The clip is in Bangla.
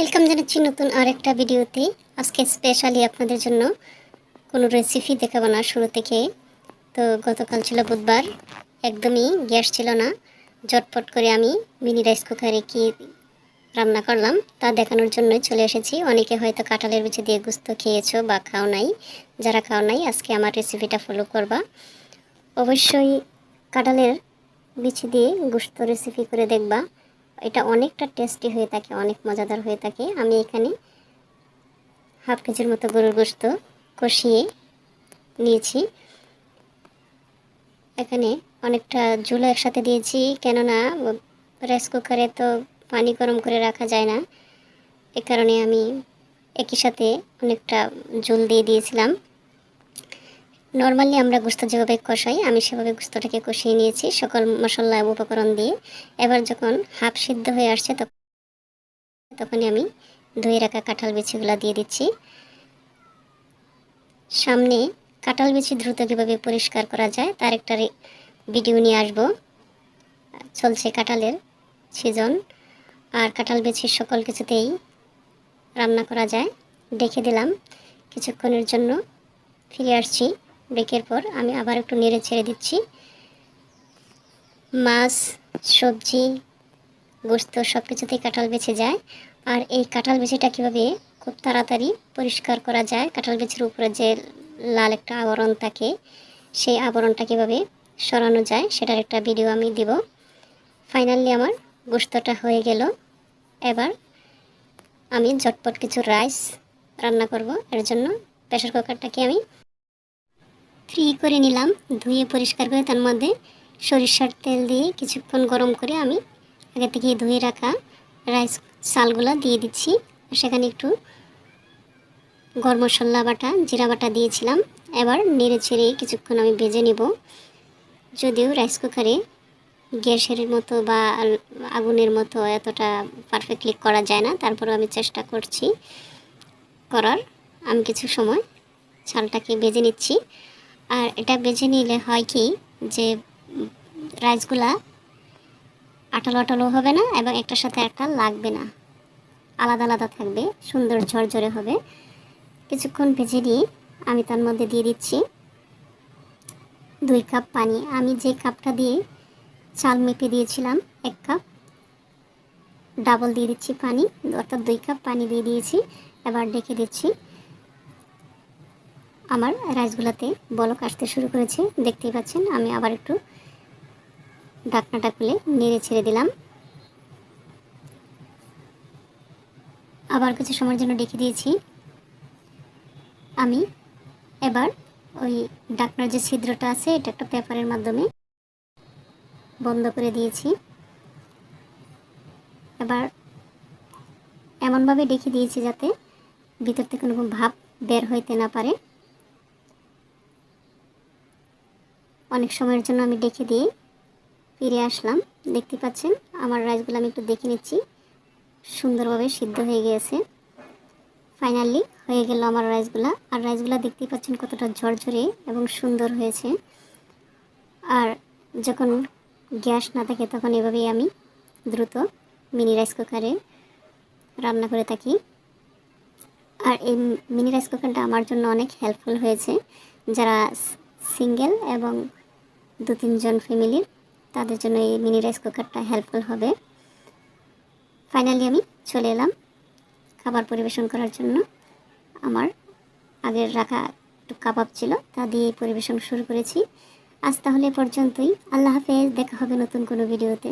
ওয়েলকাম জানাচ্ছি নতুন আরেকটা ভিডিওতে। আজকে স্পেশালি আপনাদের জন্য কোনো রেসিপি দেখাবো না শুরু থেকে। তো গতকাল ছিল বুধবার, একদমই গ্যাস ছিল না। ঝটপট করে আমি মিনি রাইস কুকারে কি রান্না করলাম তা দেখানোর জন্যই চলে এসেছি। অনেকে হয়তো কাঁঠালের বিচি দিয়ে গোস্ত খেয়েছো বা খাও নাই। যারা খাও নাই আজকে আমার রেসিপিটা ফলো করবা। অবশ্যই কাঁঠালের বিচি দিয়ে গোস্ত রেসিপি করে দেখবা। এটা অনেকটা টেস্টি হয়ে থাকে, অনেক মজাদার হয়ে থাকে। আমি এখানে হাফ কেজির মতো গরুর গোস্ত কষিয়ে নিয়েছি। এখানে অনেকটা ঝোল একসাথে দিয়েছি, কেননা রাইস কুকারে তো পানি গরম করে রাখা যায় না। এ কারণে আমি একই সাথে অনেকটা ঝোল দিয়ে দিয়েছিলাম। নর্মালি আমরা গোস্ত যেভাবে কষাই, আমি সেভাবে গোস্তটাকে কষিয়ে নিয়েছি সকল মশলা উপকরণ দিয়ে। এবার যখন হাফ সিদ্ধ হয়ে আসছে তখনই আমি ধুয়ে রাখা কাঁঠাল বিচিগুলো দিয়ে দিচ্ছি। সামনে কাঁঠাল বিচি দ্রুত কীভাবে পরিষ্কার করা যায় তার একটা ভিডিও নিয়ে আসবো। চলছে কাঁঠালের সিজন, আর কাঁঠাল বিচির সকল কিছুতেই রান্না করা যায়। ডেকে দিলাম, কিছুক্ষণের জন্য ফিরে আসছি। ব্রেকের পর আমি আবার একটু নেড়ে ছেড়ে দিচ্ছি। মাছ, সবজি, গোস্ত সব কিছুতেই কাঁঠাল বেছে যায়। আর এই কাঁঠাল বিচিটা কীভাবে খুব তাড়াতাড়ি পরিষ্কার করা যায়, কাঁঠাল বিচির উপরে যে লাল একটা আবরণ থাকে সেই আবরণটা কীভাবে সরানো যায় সেটার একটা ভিডিও আমি দিব। ফাইনালি আমার গোস্তটা হয়ে গেল। এবার আমি ঝটপট কিছু রাইস রান্না করব। এর জন্য প্রেসার কুকারটাকে আমি ফ্রি করে নিলাম, ধুয়ে পরিষ্কার করে তার মধ্যে সরিষার তেল দিয়ে কিছুক্ষণ গরম করে আমি আগে থেকে ধুয়ে রাখা রাইস চালগুলো দিয়ে দিচ্ছি। সেখানে একটু গরম মশলা বাটা, জিরা বাটা দিয়েছিলাম। এবার নেড়ে ছেড়ে কিছুক্ষণ আমি ভেজে নেব। যদিও রাইস কুকারে গ্যাসের মতো বা আগুনের মতো এতটা পারফেক্টলি করা যায় না, তারপরেও আমি চেষ্টা করছি করার। আমি কিছু সময় চালটাকে ভেজে নিচ্ছি। আর এটা ভেজে নিলে হয় কি যে রাইসগুলা আঠালো আঠালো হবে না এবং একটার সাথে একটা লাগবে না, আলাদা আলাদা থাকবে, সুন্দর ঝরঝরে হবে। কিছুক্ষণ ভেজে নিয়ে আমি তার মধ্যে দিয়ে দিচ্ছি 2 কাপ পানি। আমি যে কাপটা দিয়ে চাল মেপে দিয়েছিলাম 1 কাপ, ডাবল দিয়ে দিচ্ছি পানি, অর্থাৎ 2 কাপ পানি দিয়ে দিয়েছি। এবার ডেকে দিচ্ছি। আমার রাইসগুলোতে বলক আসতে শুরু করেছে, দেখতেই পাচ্ছেন। আমি আবার একটু ঢাকনাটা খুলে নেড়ে ছেড়ে দিলাম। আবার কিছু সময়ের জন্য ডেকে দিয়েছি। আমি এবার ওই ঢাকনার যে ছিদ্রটা আছে এটা একটা পেপারের মাধ্যমে বন্ধ করে দিয়েছি। এবার এমনভাবে ডেকে দিয়েছি যাতে ভিতর থেকে কোনো ভাপ বের হইতে না পারে। অনেক সময়ের জন্য আমি ডেকে দিয়ে ফিরে আসলাম। দেখতে পাচ্ছেন আমার রাইসগুলো আমি একটু দেখে নিচ্ছি, সুন্দরভাবে সিদ্ধ হয়ে গিয়েছে। ফাইনালি হয়ে গেল আমার রাইসগুলো। আর রাইসগুলো দেখতেই পাচ্ছেন কতটা ঝরঝরে এবং সুন্দর হয়েছে। আর যখন গ্যাস না থাকে তখন এভাবেই আমি দ্রুত মিনি রাইস কুকারে রান্না করে থাকি। আর এই মিনি রাইস কুকারটা আমার জন্য অনেক হেল্পফুল হয়েছে। যারা সিঙ্গেল এবং 2-3 জন ফ্যামিলির, তাদের জন্য এই মিনি রাইস কুকারটা হেল্পফুল হবে। ফাইনালি আমি চলে এলাম খাবার পরিবেশন করার জন্য। আমার আগের রাখা একটু কাবাব ছিল, তা দিয়ে পরিবেশন শুরু করেছি। আজ তাহলে পর্যন্তই। আল্লাহ হাফেজ, দেখা হবে নতুন কোনো ভিডিওতে।